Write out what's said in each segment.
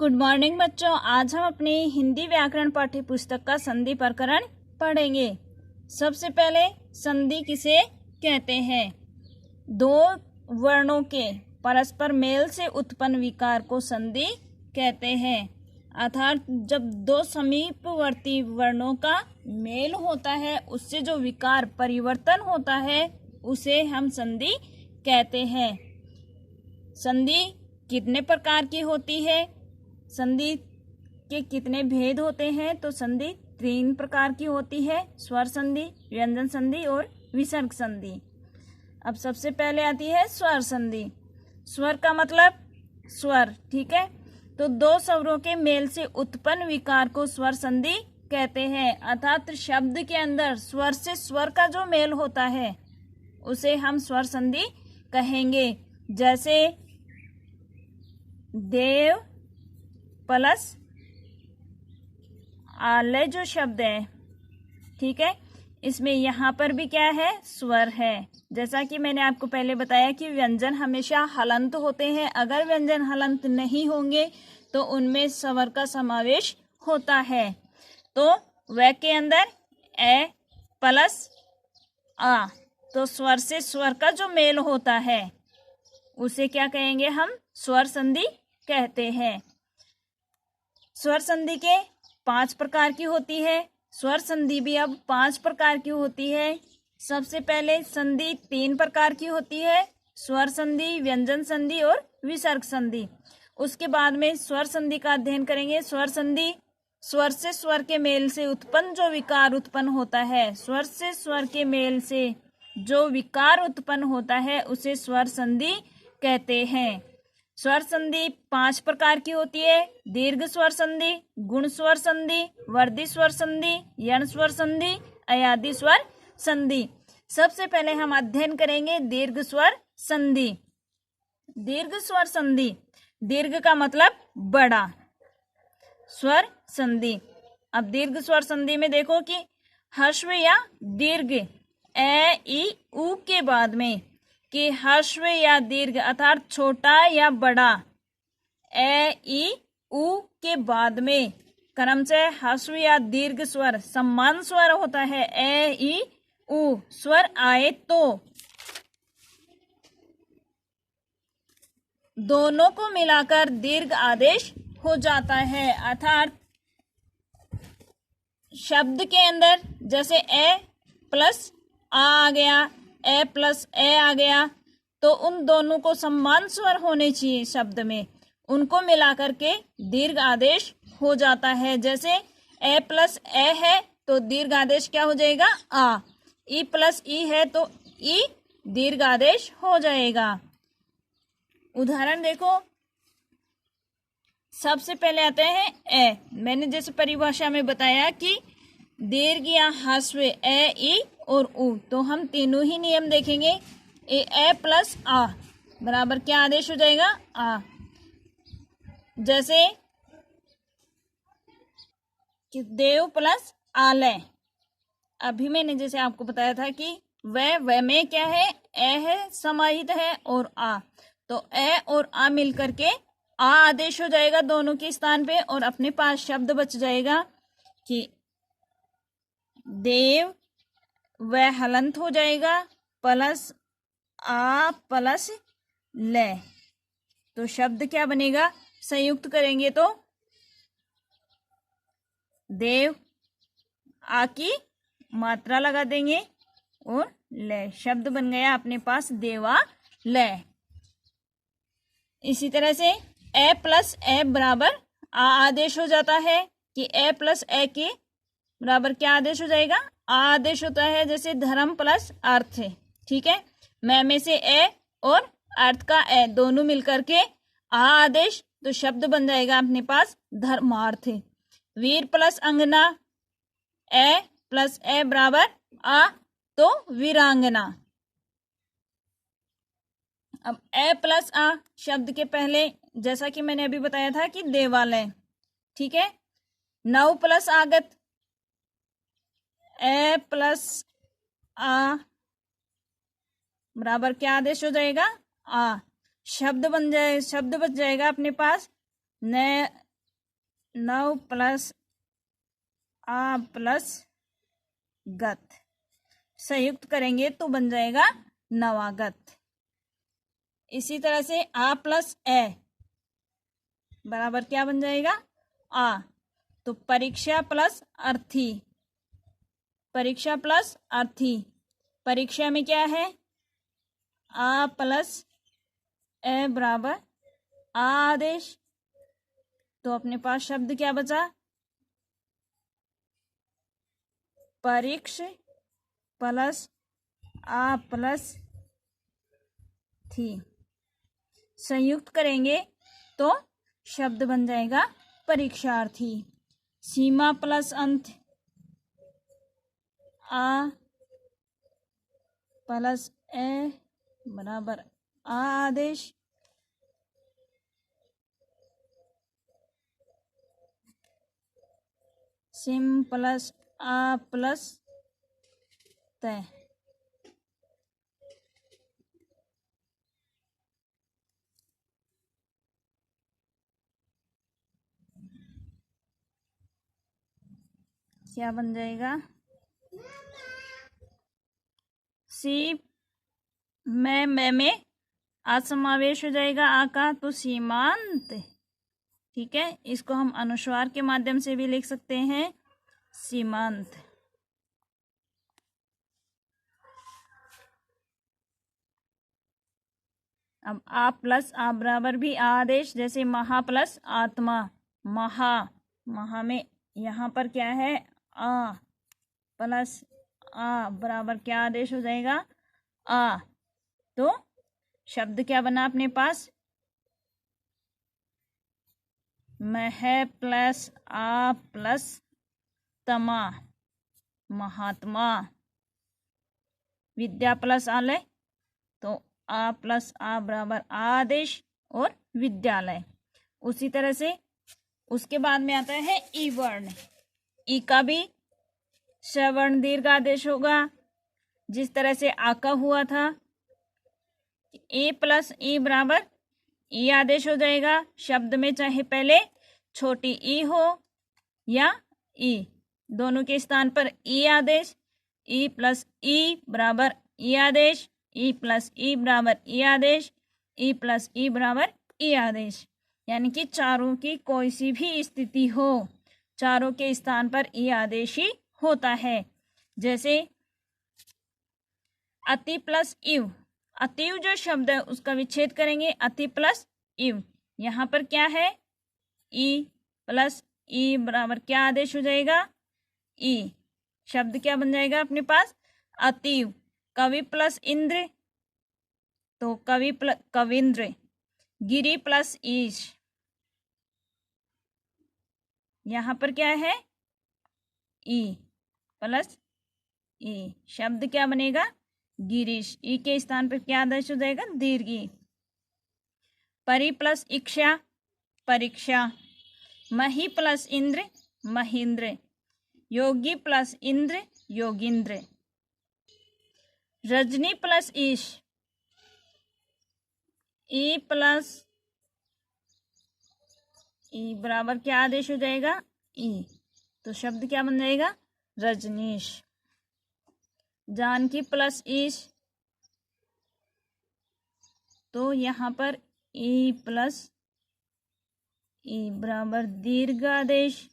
Good morning बच्चों। आज हम अपनी हिंदी व्याकरण पाठ्य पुस्तक का संधि प्रकरण पढ़ेंगे। सबसे पहले संधि किसे कहते हैं? दो वर्णों के परस्पर मेल से उत्पन्न विकार को संधि कहते हैं। अर्थात जब दो समीपवर्ती वर्णों का मेल होता है, उससे जो विकार परिवर्तन होता है उसे हम संधि कहते हैं। संधि कितने प्रकार की होती है? संधि के कितने भेद होते हैं? तो संधि 3 प्रकार की होती है: स्वर संधि, व्यंजन संधि और विसर्ग संधि। अब सबसे पहले आती है स्वर संधि। स्वर का मतलब स्वर, ठीक है। तो दो स्वरों के मेल से उत्पन्न विकार को स्वर संधि कहते हैं। अर्थात शब्द के अंदर स्वर से स्वर का जो मेल होता है उसे हम स्वर संधि कहेंगे। जैसे देव प्लस आलय जो शब्द है, ठीक है, इसमें यहाँ पर भी क्या है? स्वर है। जैसा कि मैंने आपको पहले बताया कि व्यंजन हमेशा हलंत होते हैं। अगर व्यंजन हलंत नहीं होंगे तो उनमें स्वर का समावेश होता है। तो व के अंदर ए प्लस आ, तो स्वर से स्वर का जो मेल होता है उसे क्या कहेंगे? हम स्वर संधि कहते हैं। स्वर संधि के 5 प्रकार की होती है। स्वर संधि भी अब 5 प्रकार की होती है। सबसे पहले संधि 3 प्रकार की होती है: स्वर संधि, व्यंजन संधि और विसर्ग संधि। उसके बाद में स्वर संधि का अध्ययन करेंगे। स्वर संधि स्वर से स्वर के मेल से उत्पन्न जो विकार उत्पन्न होता है, स्वर से स्वर के मेल से जो विकार उत्पन्न होता है उसे स्वर संधि कहते हैं। स्वर संधि 5 प्रकार की होती है: दीर्घ स्वर संधि, गुण स्वर संधि, वर्धी स्वर संधि, यण स्वर संधि, अयादि स्वर संधि। सबसे पहले हम अध्ययन करेंगे दीर्घ स्वर संधि। दीर्घ स्वर संधि, दीर्घ का मतलब बड़ा, स्वर संधि। अब दीर्घ स्वर संधि में देखो कि ह्रस्व या दीर्घ ए ई उ के बाद में कि ह्रस्व या दीर्घ अर्थात छोटा या बड़ा ए ई उ के बाद में क्रमशः ह्रस्व या दीर्घ स्वर समान स्वर होता है। ए ई उ स्वर आए तो दोनों को मिलाकर दीर्घ आदेश हो जाता है। अर्थात शब्द के अंदर जैसे ए प्लस आ गया, ए प्लस ए आ गया, तो उन दोनों को समान स्वर होने चाहिए शब्द में, उनको मिलाकर के दीर्घ आदेश हो जाता है। जैसे ए प्लस ए है तो दीर्घ आदेश क्या हो जाएगा? आ। ई प्लस ई है तो ई दीर्घ आदेश हो जाएगा। उदाहरण देखो, सबसे पहले आते हैं ए। मैंने जैसे परिभाषा में बताया कि दीर्घ या ह्रस्व ए ई और उ, तो हम तीनों ही नियम देखेंगे। ए प्लस आ बराबर क्या आदेश हो जाएगा? आ। जैसे कि देव प्लस आलय, अभी मैंने जैसे आपको बताया था कि वह में क्या है? ए है, समाहित है और आ, तो ए और आ मिलकर के आ आदेश हो जाएगा दोनों के स्थान पे और अपने पास शब्द बच जाएगा कि देव, वह हलंत हो जाएगा प्लस आ प्लस ले, तो शब्द क्या बनेगा? संयुक्त करेंगे तो देव, आ की मात्रा लगा देंगे और ले, शब्द बन गया अपने पास देवा ले। इसी तरह से ए प्लस ए बराबर आ आदेश हो जाता है कि ए प्लस ए के बराबर क्या आदेश हो जाएगा? आ आदेश होता है। जैसे धर्म प्लस अर्थ है, ठीक है, मैं में से ए और अर्थ का ए दोनों मिलकर के आ आदेश, तो शब्द बन जाएगा अपने पास धर्मार्थ। वीर प्लस अंगना, ए प्लस ए बराबर आ, तो वीरांगना। अब ए प्लस आ शब्द के पहले जैसा कि मैंने अभी बताया था कि देवालय, ठीक है। नव प्लस आगत, ए प्लस आ बराबर क्या आदेश हो जाएगा? आ। शब्द बच जाएगा अपने पास नव प्लस आ प्लस गत, संयुक्त करेंगे तो बन जाएगा नवागत। इसी तरह से आ प्लस ए बराबर क्या बन जाएगा? आ। तो परीक्षा प्लस अर्थी, परीक्षा प्लस अर्थी, परीक्षा में क्या है? आ प्लस ए बराबर आ आदेश। तो अपने पास शब्द क्या बचा? परीक्ष प्लस आ प्लस थी, संयुक्त करेंगे तो शब्द बन जाएगा परीक्षार्थी। सीमा प्लस अंत आ प्लस ए बराबर आ आदेश। सिम प्लस आ प्लस तय, क्या बन जाएगा? सी में आ समावेश हो जाएगा आ का, तो सीमांत। ठीक है, इसको हम अनुस्वार के माध्यम से भी लिख सकते हैं, सीमांत। अब आ प्लस आ बराबर भी आ आदेश, जैसे महा प्लस आत्मा, महा, महा में यहाँ पर क्या है? आ प्लस आ बराबर क्या आदेश हो जाएगा? आ। तो शब्द क्या बना अपने पास? मह प्लस आ प्लस तमा, महात्मा। विद्या प्लस आलय, तो आ प्लस आ बराबर आदेश और विद्यालय। उसी तरह से उसके बाद में आता है ई वर्ण। ई का भी सवर्ण दीर्घ आदेश होगा, जिस तरह से आ का हुआ था। ए प्लस ई बराबर ई आदेश हो जाएगा। शब्द में चाहे पहले छोटी ई हो या ई, दोनों के स्थान पर ई आदेश। ई प्लस ई बराबर ई आदेश, ई प्लस ई बराबर ई आदेश, ई प्लस ई बराबर ई आदेश। यानी कि चारों की कोई सी भी स्थिति हो, चारों के स्थान पर ई आदेश ही होता है। जैसे अति प्लस इव, अतिव जो शब्द है उसका विच्छेद करेंगे, अति प्लस इव। यहाँ पर क्या है? ई प्लस ई बराबर क्या आदेश हो जाएगा? ई। शब्द क्या बन जाएगा अपने पास? अतिव। कवि प्लस इंद्र, तो कवि प्लस कविंद्र। गिरी प्लस ईश, यहाँ पर क्या है? ई प्लस ई, शब्द क्या बनेगा? गिरीश। ई के स्थान पर क्या आदेश हो जाएगा? दीर्घी। परि प्लस इक्षा, परीक्षा। मही प्लस इंद्र, महेंद्र। योगी प्लस इंद्र, योगिंद्र। रजनी प्लस ईश, ई प्लस ई बराबर क्या आदेश हो जाएगा? ई। तो शब्द क्या बन जाएगा? रजनीश। जानकी प्लस ईश, तो यहाँ पर ई प्लस ई बराबर दीर्घ आदेश।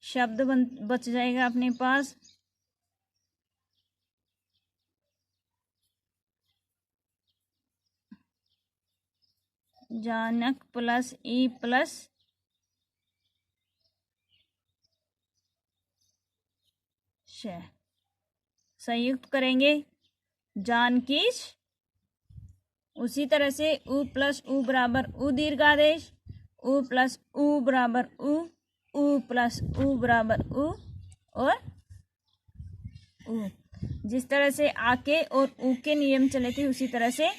शब्द बच जाएगा अपने पास जानक प्लस ई प्लस श, संयुक्त करेंगे जानकीश। उसी तरह से उ प्लस उ बराबर उ दीर्घ आदेश, उ प्लस उ बराबर उ प्लस उ बराबर उ और उ। जिस तरह से आके और उ के नियम चले थे उसी तरह से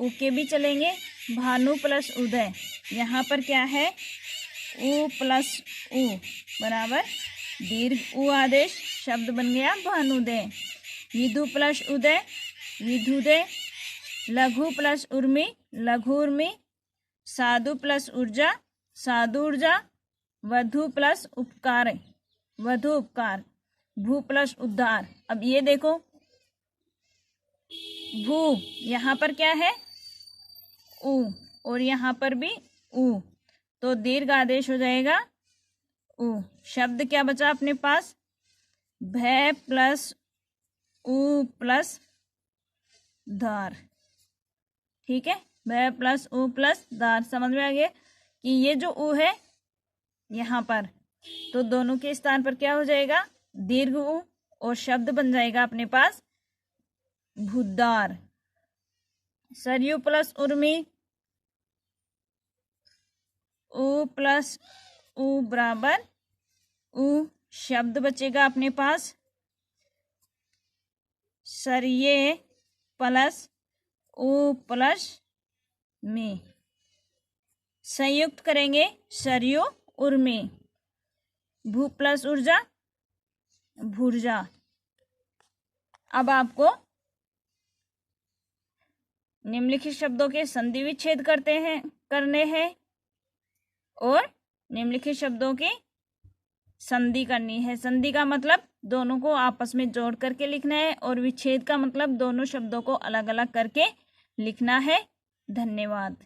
उ के भी चलेंगे। भानु प्लस उदय, यहाँ पर क्या है? उ प्लस उ बराबर दीर्घ उ आदेश, शब्द बन गया भानुदय। विधु प्लस उदय, विधुदय। लघु प्लस उर्मी, लघु उर्मी। साधु प्लस ऊर्जा, साधु ऊर्जा। वधु प्लस उपकार, वधु उपकार, भू प्लस उद्धार। अब ये देखो, भू यहाँ पर क्या है, उ, और यहाँ पर भी उ, तो दीर्घ आदेश हो जाएगा उ। शब्द क्या बचा अपने पास, भय प्लस उ प्लस धार। ठीक है, भय प्लस उ प्लस धार। समझ में आ गया कि ये जो उ है यहाँ पर, तो दोनों के स्थान पर क्या हो जाएगा, दीर्घ उ, और शब्द बन जाएगा अपने पास भूदार। सरयू प्लस उर्मी, उ प्लस उ बराबर उ। शब्द बचेगा अपने पास सरये प्लस उ प्लस में। संयुक्त करेंगे सरयू उर्मी, भू प्लस ऊर्जा भूर्जा। अब आपको निम्नलिखित शब्दों के संधि विच्छेद करने हैं और निम्नलिखित शब्दों की संधि करनी है। संधि का मतलब दोनों को आपस में जोड़ करके लिखना है, और विच्छेद का मतलब दोनों शब्दों को अलग अलग करके लिखना है। धन्यवाद।